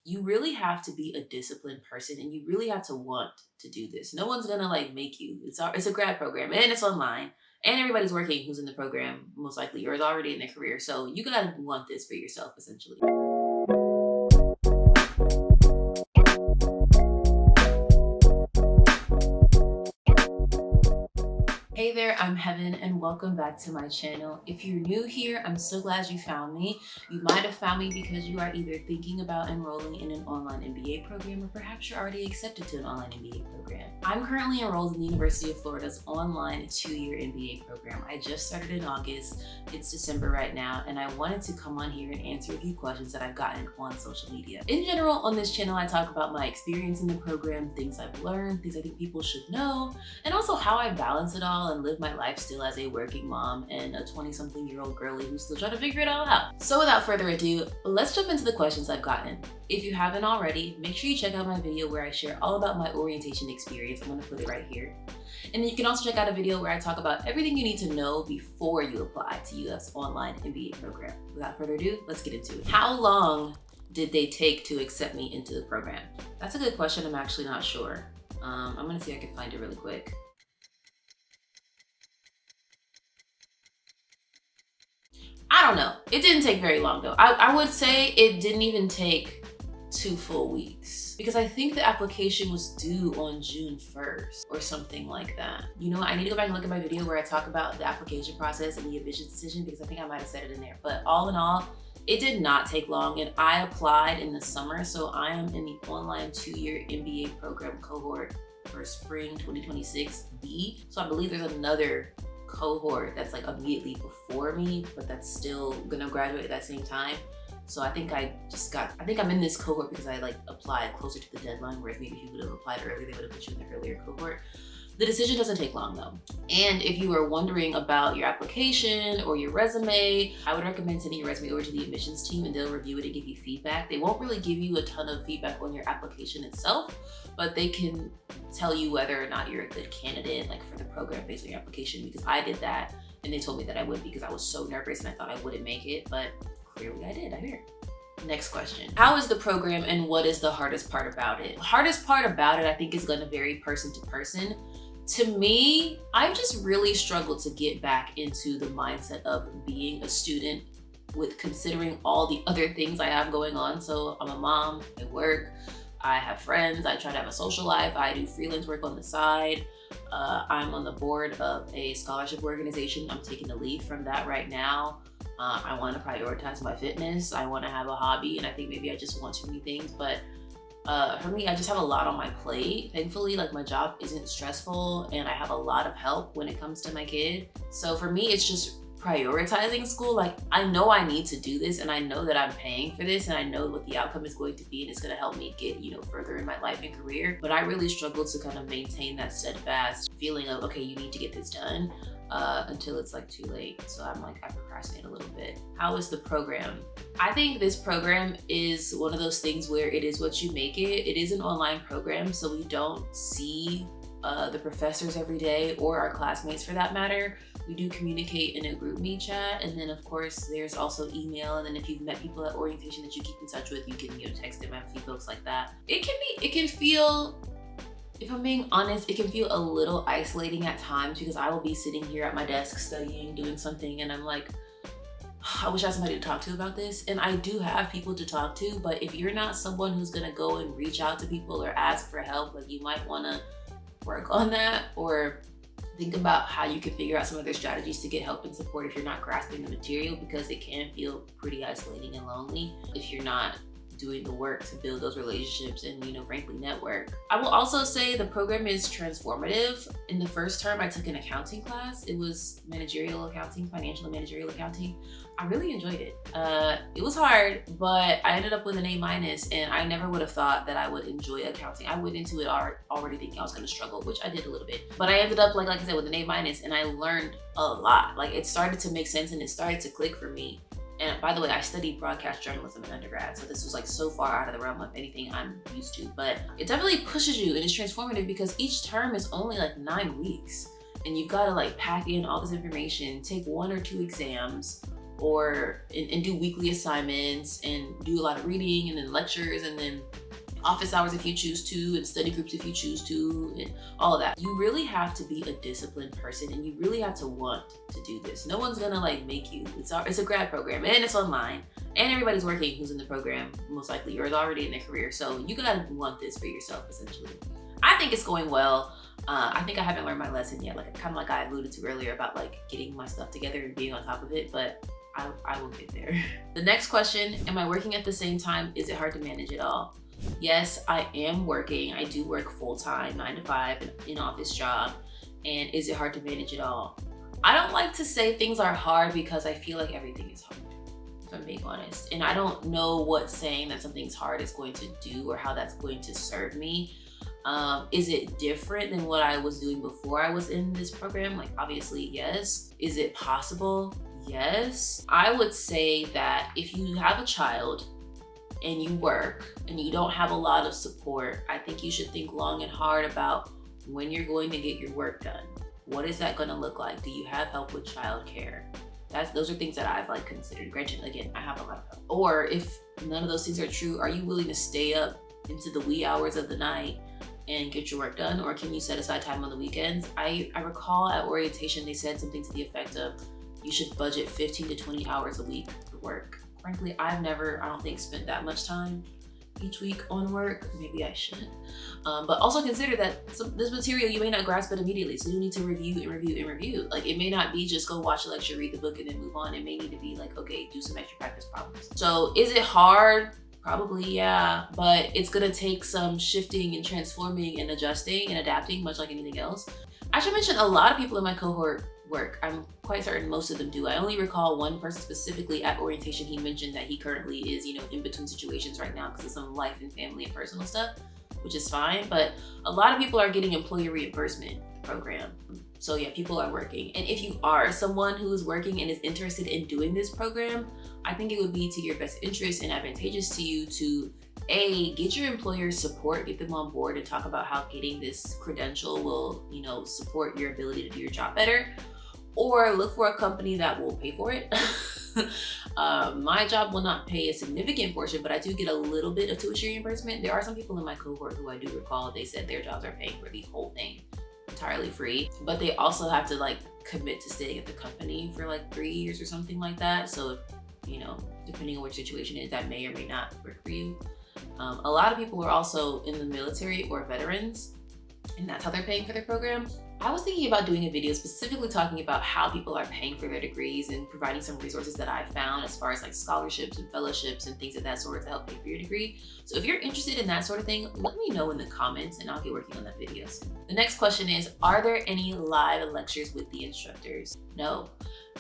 you really have to be a disciplined person and you really have to want to do this. No one's gonna like make you. It's a grad program and it's online and everybody's working who's in the program most likely or is already in their career. So you gotta want this for yourself essentially. Hey there, I'm Heaven and welcome back to my channel. If you're new here, I'm so glad you found me. You might have found me because you are either thinking about enrolling in an online MBA program or perhaps you're already accepted to an online MBA program. I'm currently enrolled in the University of Florida's online 2-year MBA program. I just started in August. It's December right now and I wanted to come on here and answer a few questions that I've gotten on social media. In general, on this channel, I talk about my experience in the program, things I've learned, things I think people should know, and also how I balance it all and live my life still as a working mom and a 20-something-year-old girlie who's still trying to figure it all out. So without further ado, let's jump into the questions I've gotten. If you haven't already, make sure you check out my video where I share all about my orientation experience. I'm gonna put it right here. And you can also check out a video where I talk about everything you need to know before you apply to UF's online MBA program. Without further ado, let's get into it. How long did they take to accept me into the program? That's a good question. I'm actually not sure. I'm gonna see if I can find it really quick. I don't know. It didn't take very long though. I would say it didn't even take 2 full weeks because I think the application was due on June 1st or something like that. You know, I need to go back and look at my video where I talk about the application process and the admissions decision because I think I might have said it in there. But all in all, it did not take long and I applied in the summer. So I am in the online 2-year MBA program cohort for spring 2026 B. So I believe there's another cohort that's like immediately before me, but that's still gonna graduate at that same time. So I think I'm in this cohort because I like applied closer to the deadline, whereas maybe if you would have applied earlier, they would have put you in the earlier cohort. The decision doesn't take long though. And if you are wondering about your application or your resume, I would recommend sending your resume over to the admissions team and they'll review it and give you feedback. They won't really give you a ton of feedback on your application itself, but they can tell you whether or not you're a good candidate like for the program based on your application, because I did that and they told me that I would because I was so nervous and I thought I wouldn't make it, but clearly I did, I hear. Next question. How is the program and what is the hardest part about it? The hardest part about it, I think, is gonna vary person to person. To me, I've just really struggled to get back into the mindset of being a student with considering all the other things I have going on. So I'm a mom, I work, I have friends, I try to have a social life, I do freelance work on the side. I'm on the board of a scholarship organization. I'm taking the lead from that right now. I want to prioritize my fitness. I want to have a hobby, and I think maybe I just want too many things, but for me, I just have a lot on my plate. Thankfully, like my job isn't stressful and I have a lot of help when it comes to my kid. So for me, it's just prioritizing school. Like I know I need to do this and I know that I'm paying for this and I know what the outcome is going to be and it's going to help me get, you know, further in my life and career. But I really struggle to kind of maintain that steadfast feeling of, okay, you need to get this done until it's like too late. So I'm like, I procrastinate a little bit. How is the program? I think this program is one of those things where it is what you make it. It is an online program, so we don't see the professors every day or our classmates for that matter. We do communicate in a group meet chat, and then of course there's also email, and then if you've met people at orientation that you keep in touch with, you can, you know, text them. I have a few folks like that. It can feel, if I'm being honest, it can feel a little isolating at times because I will be sitting here at my desk studying, doing something, and I'm like, I wish I had somebody to talk to about this. And I do have people to talk to, but if you're not someone who's gonna go and reach out to people or ask for help, like you might wanna work on that or think about how you can figure out some other strategies to get help and support if you're not grasping the material, because it can feel pretty isolating and lonely if you're not doing the work to build those relationships and, you know, frankly, network. I will also say the program is transformative. In the first term, I took an accounting class. It was managerial accounting, financial and managerial accounting. I really enjoyed it. It was hard, but I ended up with an A-, and I never would have thought that I would enjoy accounting. I went into it already thinking I was gonna struggle, which I did a little bit. But I ended up, like I said, with an A-, and I learned a lot. Like it started to make sense and it started to click for me. And by the way, I studied broadcast journalism in undergrad, so this was like so far out of the realm of anything I'm used to. But it definitely pushes you and it's transformative because each term is only like 9 weeks. And you've got to like pack in all this information, take 1 or 2 exams, and do weekly assignments and do a lot of reading and then lectures and then office hours if you choose to, and study groups if you choose to, and all of that. You really have to be a disciplined person, and you really have to want to do this. No one's gonna like make you. It's a grad program, and it's online, and everybody's working who's in the program, most likely, or is already in their career. So you gotta want this for yourself, essentially. I think it's going well. I think I haven't learned my lesson yet, kind of like I alluded to earlier about like getting my stuff together and being on top of it, but I will get there. The next question, am I working at the same time? Is it hard to manage it all? Yes, I am working. I do work full-time, 9 to 5, in office job. And is it hard to manage it all? I don't like to say things are hard because I feel like everything is hard, if I'm being honest. And I don't know what saying that something's hard is going to do or how that's going to serve me. Is it different than what I was doing before I was in this program? Like, obviously, yes. Is it possible? Yes. I would say that if you have a child and you work and you don't have a lot of support, I think you should think long and hard about when you're going to get your work done. What is that going to look like? Do you have help with childcare? Those are things that I've like considered. Gretchen, again, I have a lot of help. Or if none of those things are true, are you willing to stay up into the wee hours of the night and get your work done? Or can you set aside time on the weekends? I recall at orientation, they said something to the effect of, you should budget 15 to 20 hours a week for work. Frankly, I've never, I don't think, spent that much time each week on work. Maybe I should. But also consider that this material, you may not grasp it immediately. So you need to review and review and review. Like, it may not be just go watch a lecture, read the book, and then move on. It may need to be like, okay, do some extra practice problems. So is it hard? Probably, yeah. But it's gonna take some shifting and transforming and adjusting and adapting, much like anything else. I should mention a lot of people in my cohort work. I'm quite certain most of them do. I only recall one person specifically at orientation. He mentioned that he currently is, in between situations right now because of some life and family and personal stuff, which is fine. But a lot of people are getting employee reimbursement program. So yeah, people are working. And if you are someone who is working and is interested in doing this program, I think it would be to your best interest and advantageous to you to get your employer's support, get them on board and talk about how getting this credential will, support your ability to do your job better. Or look for a company that will pay for it. My job will not pay a significant portion, but I do get a little bit of tuition reimbursement. There are some people in my cohort who I do recall, they said their jobs are paying for the whole thing entirely free, but they also have to like commit to staying at the company for like 3 years or something like that. So, depending on which situation it is, that may or may not work for you. A lot of people are also in the military or veterans, and that's how they're paying for their program. I was thinking about doing a video specifically talking about how people are paying for their degrees and providing some resources that I found as far as like scholarships and fellowships and things of that sort to help pay for your degree. So if you're interested in that sort of thing, let me know in the comments and I'll get working on that video soon. The next question is, are there any live lectures with the instructors? No.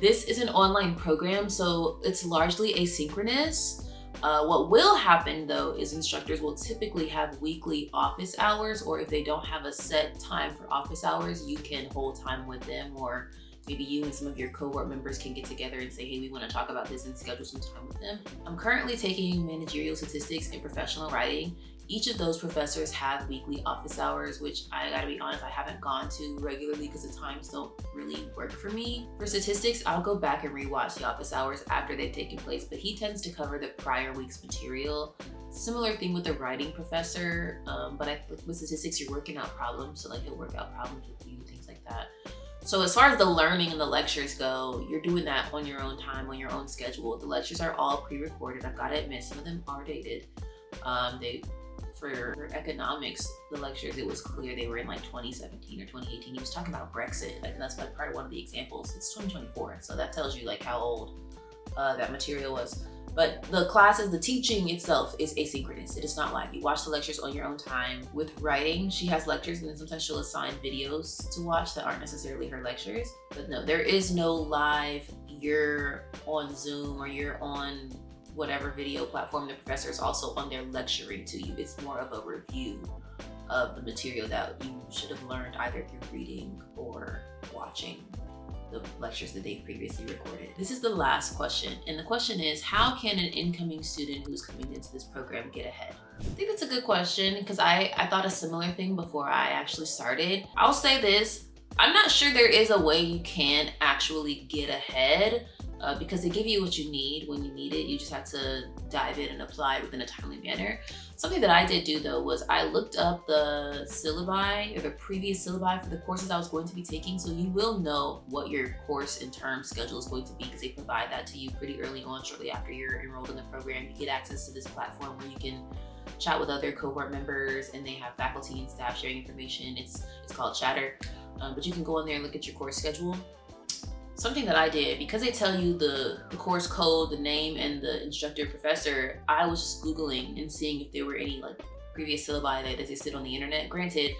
This is an online program, so it's largely asynchronous. What will happen though is instructors will typically have weekly office hours, or if they don't have a set time for office hours, you can hold time with them, or maybe you and some of your cohort members can get together and say, hey, we want to talk about this and schedule some time with them. I'm currently taking managerial statistics and professional writing. Each of those professors have weekly office hours, which I gotta be honest, I haven't gone to regularly because the times don't really work for me. For statistics, I'll go back and rewatch the office hours after they've taken place, but he tends to cover the prior week's material. Similar thing with the writing professor, but with statistics, you're working out problems, so like he'll work out problems with you, things like that. So as far as the learning and the lectures go, you're doing that on your own time, on your own schedule. The lectures are all pre-recorded. I've gotta admit, some of them are dated. For economics, the lectures, it was clear they were in like 2017 or 2018. He was talking about Brexit, and that's like part of one of the examples. It's 2024, so that tells you like how old that material was. But the classes, the teaching itself is asynchronous. It is not live. You watch the lectures on your own time. With writing, she has lectures and then sometimes she'll assign videos to watch that aren't necessarily her lectures. But no, there is no live, you're on Zoom or you're on whatever video platform. The professor is also on there lecturing to you. It's more of a review of the material that you should have learned either through reading or watching the lectures that they've previously recorded. This is the last question, and the question is, how can an incoming student who's coming into this program get ahead? I think that's a good question because I thought a similar thing before I actually started. I'll say this, I'm not sure there is a way you can actually get ahead. because they give you what you need when you need it. You just have to dive in and apply it within a timely manner. Something that I did do though was I looked up the syllabi or the previous syllabi for the courses I was going to be taking, so you will know what your course and term schedule is going to be because they provide that to you pretty early on, shortly after you're enrolled in the program. You get access to this platform where you can chat with other cohort members, and they have faculty and staff sharing information. It's called Chatter, but you can go in there and look at your course schedule. Something that I did, because they tell you the course code, the name, and the instructor professor, I was just Googling and seeing if there were any like previous syllabi that existed on the internet. Granted,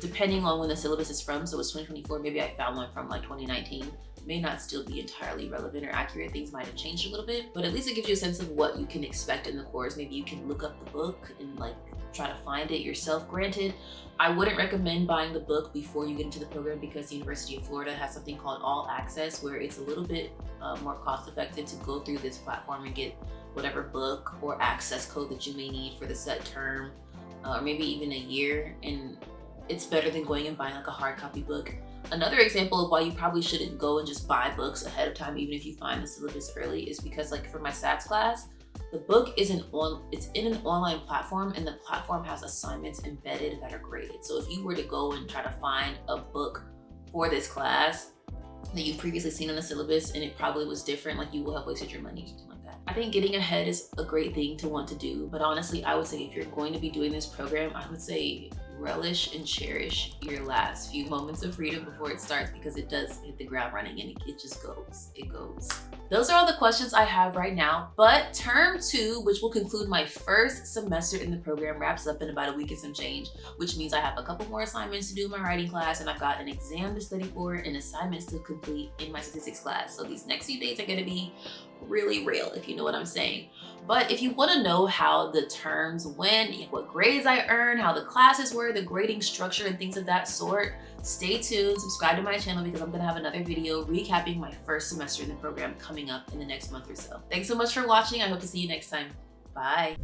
depending on when the syllabus is from, so it's 2024, maybe I found one from like 2019. It may not still be entirely relevant or accurate. Things might have changed a little bit, but at least it gives you a sense of what you can expect in the course. Maybe you can look up the book and like try to find it yourself. Granted, I wouldn't recommend buying the book before you get into the program because the University of Florida has something called All Access, where it's a little bit more cost effective to go through this platform and get whatever book or access code that you may need for the set term, or maybe even a year. And it's better than going and buying like a hard copy book. Another example of why you probably shouldn't go and just buy books ahead of time, even if you find the syllabus early, is because like for my stats class, the book it's in an online platform, and the platform has assignments embedded that are graded. So if you were to go and try to find a book for this class that you've previously seen in the syllabus and it probably was different, like you will have wasted your money or something like that. I think getting ahead is a great thing to want to do, but honestly, I would say if you're going to be doing this program, I would say relish and cherish your last few moments of freedom before it starts, because it does hit the ground running and it just goes. It goes. Those are all the questions I have right now, but term 2, which will conclude my first semester in the program, wraps up in about a week and some change, which means I have a couple more assignments to do in my writing class, and I've got an exam to study for and assignments to complete in my statistics class. So these next few days are gonna be really real, if you know what I'm saying. But if you want to know how the terms went, what grades I earned, how the classes were, the grading structure, and things of that sort, stay tuned, subscribe to my channel, because I'm gonna have another video recapping my first semester in the program coming up in the next month or so. Thanks so much for watching. I hope to see you next time. Bye.